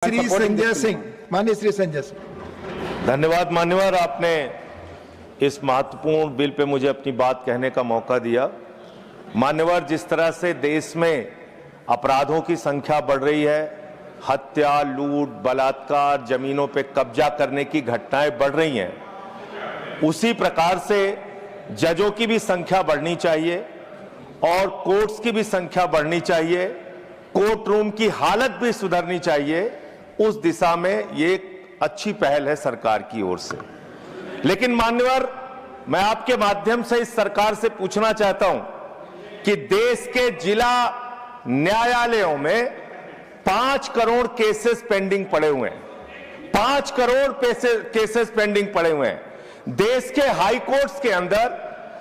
श्री संजय सिंह, माननीय श्री संजय सिंह। धन्यवाद मान्यवर, आपने इस महत्वपूर्ण बिल पे मुझे अपनी बात कहने का मौका दिया। मान्यवर, जिस तरह से देश में अपराधों की संख्या बढ़ रही है, हत्या, लूट, बलात्कार, जमीनों पे कब्जा करने की घटनाएं बढ़ रही हैं, उसी प्रकार से जजों की भी संख्या बढ़नी चाहिए और कोर्ट्स की भी संख्या बढ़नी चाहिए, कोर्ट रूम की हालत भी सुधरनी चाहिए। उस दिशा में ये एक अच्छी पहल है सरकार की ओर से। लेकिन मान्यवर, मैं आपके माध्यम से इस सरकार से पूछना चाहता हूं कि देश के जिला न्यायालयों में 5 करोड़ केसेस पेंडिंग पड़े हुए हैं, 5 करोड़ केसेस पेंडिंग पड़े हुए हैं। देश के हाई कोर्ट्स के अंदर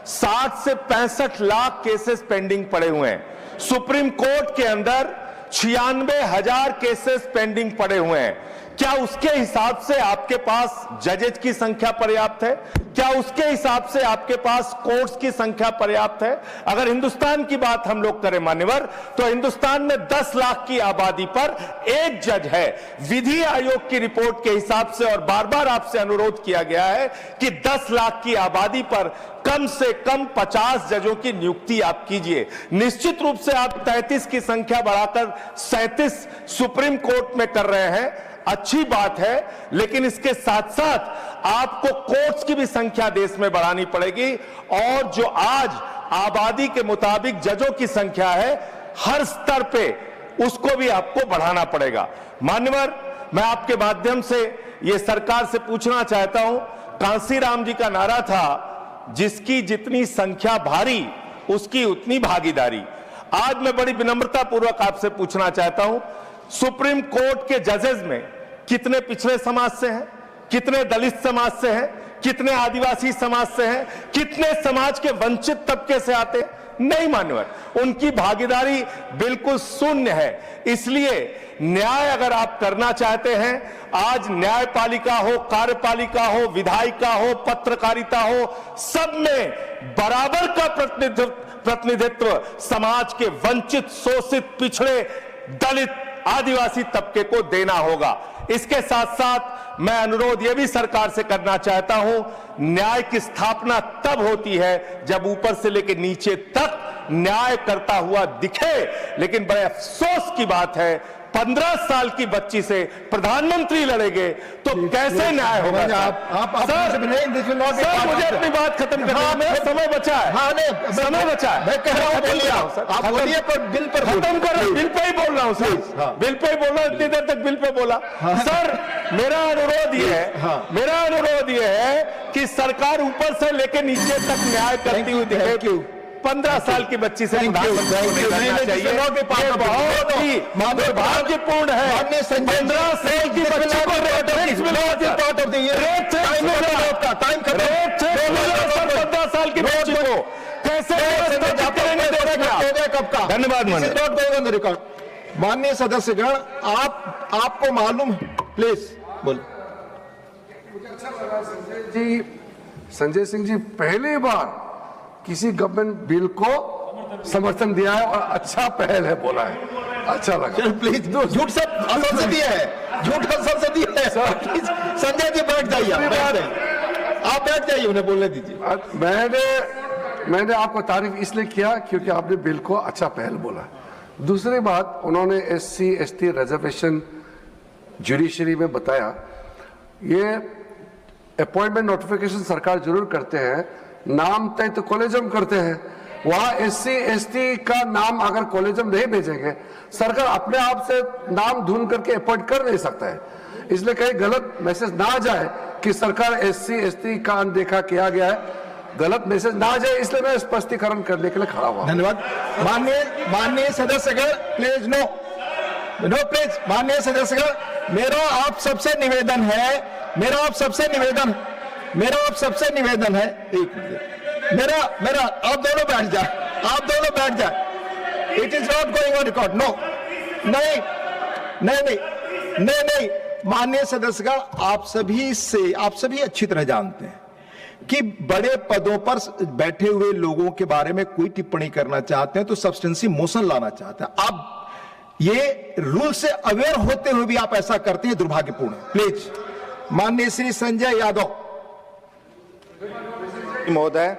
60 से 65 लाख केसेस पेंडिंग पड़े हुए हैं। सुप्रीम कोर्ट के अंदर 96,000 केसेस पेंडिंग पड़े हुए हैं। क्या उसके हिसाब से आपके पास जजेज की संख्या पर्याप्त है? क्या उसके हिसाब से आपके पास कोर्ट्स की संख्या पर्याप्त है? अगर हिंदुस्तान की बात हम लोग करें मान्यवर, तो हिंदुस्तान में 10 लाख की आबादी पर एक जज है। विधि आयोग की रिपोर्ट के हिसाब से, और बार बार आपसे अनुरोध किया गया है कि 10 लाख की आबादी पर कम से कम 50 जजों की नियुक्ति आप कीजिए। निश्चित रूप से आप 33 की संख्या बढ़ाकर 37 सुप्रीम कोर्ट में कर रहे हैं, अच्छी बात है, लेकिन इसके साथ साथ आपको कोर्ट्स की भी संख्या देश में बढ़ानी पड़ेगी। और जो आज आबादी के मुताबिक जजों की संख्या है, हर स्तर पे उसको भी आपको बढ़ाना पड़ेगा। मान्यवर, मैं आपके माध्यम से ये सरकार से पूछना चाहता हूं, कांसीराम जी का नारा था, जिसकी जितनी संख्या भारी उसकी उतनी भागीदारी। आज मैं बड़ी विनम्रता पूर्वक आपसे पूछना चाहता हूं, सुप्रीम कोर्ट के जजेस में कितने पिछड़े समाज से हैं, कितने दलित समाज से हैं, कितने आदिवासी समाज से हैं, कितने समाज के वंचित तबके से आते हैं? नहीं मान्यवर, उनकी भागीदारी बिल्कुल शून्य है। इसलिए न्याय अगर आप करना चाहते हैं, आज न्यायपालिका हो, कार्यपालिका हो, विधायिका हो, पत्रकारिता हो, सब में बराबर का प्रतिनिधित्व समाज के वंचित, शोषित, पिछड़े, दलित, आदिवासी तबके को देना होगा। इसके साथ साथ मैं अनुरोध यह भी सरकार से करना चाहता हूं, न्याय की स्थापना तब होती है जब ऊपर से लेकर नीचे तक न्याय करता हुआ दिखे। लेकिन बड़े अफसोस की बात है, 15 साल की बच्ची से प्रधानमंत्री लड़ेंगे तो कैसे न्याय होगा? सर, मुझे अपनी बात खत्म करना, मेरा समय बचा है, समय बचा है। मैं कह रहा हूं, बोलिए आप, बोलिए, पर बिल पर खत्म कर, बिल पे ही बोल रहा हूं सर, बिल पे ही बोल रहा हूं, इतनी देर तक बिल पे बोला। सर, मेरा अनुरोध ये है कि सरकार ऊपर से लेकर नीचे तक न्याय करती हुई दिखे। 15 साल की बच्ची से दुर्भाग्यपूर्ण है। 15 साल की बच्ची को 15 साल की बच्ची को कैसे? धन्यवाद रिकॉर्ड। माननीय सदस्यगण, आपको मालूम है, प्लीज बोल। संजय सिंह जी पहली बार किसी गवर्नमेंट बिल को समर्थन दिया है और अच्छा पहल है बोला है, अच्छा लगा। प्लीज, झूठ सब संसदीय है, झूठ संसदीय है। प्लीज संजय जी बैठ जाइए, आप बैठ जाइए, उन्हें बोलने दीजिए। मैंने आपको तारीफ इसलिए किया क्योंकि आपने बिल को अच्छा पहल बोला। दूसरी बात, उन्होंने SC ST रिजर्वेशन जुडिशरी में बताया, ये अपॉइंटमेंट नोटिफिकेशन सरकार जरूर करते हैं, नाम तय तो कॉलेजम करते हैं। वहां SC ST का नाम अगर कॉलेजम नहीं भेजेंगे, सरकार अपने आप से नाम ढूंढ करके अपॉइंट कर नहीं सकता है। इसलिए कहीं गलत मैसेज ना आ जाए कि सरकार SC ST का अनदेखा किया गया है, गलत मैसेज ना आ जाए, इसलिए मैं स्पष्टीकरण करने के लिए खड़ा हुआ। धन्यवाद। माननीय सदस्यगण, प्लीज नो प्लीज। माननीय सदस्यगण, मेरा आप सबसे निवेदन है, एक मेरा आप दोनों बैठ जाए, it is not going on record. No, नहीं। माननीय सदस्यगण, आप सभी अच्छी तरह जानते हैं कि बड़े पदों पर बैठे हुए लोगों के बारे में कोई टिप्पणी करना चाहते हैं तो सब्सटेंसी मोशन लाना चाहते हैं। अब ये रूल से अवेयर होते हुए भी आप ऐसा करते हैं, दुर्भाग्यपूर्ण है। प्लीज माननीय श्री संजय यादव महोदय,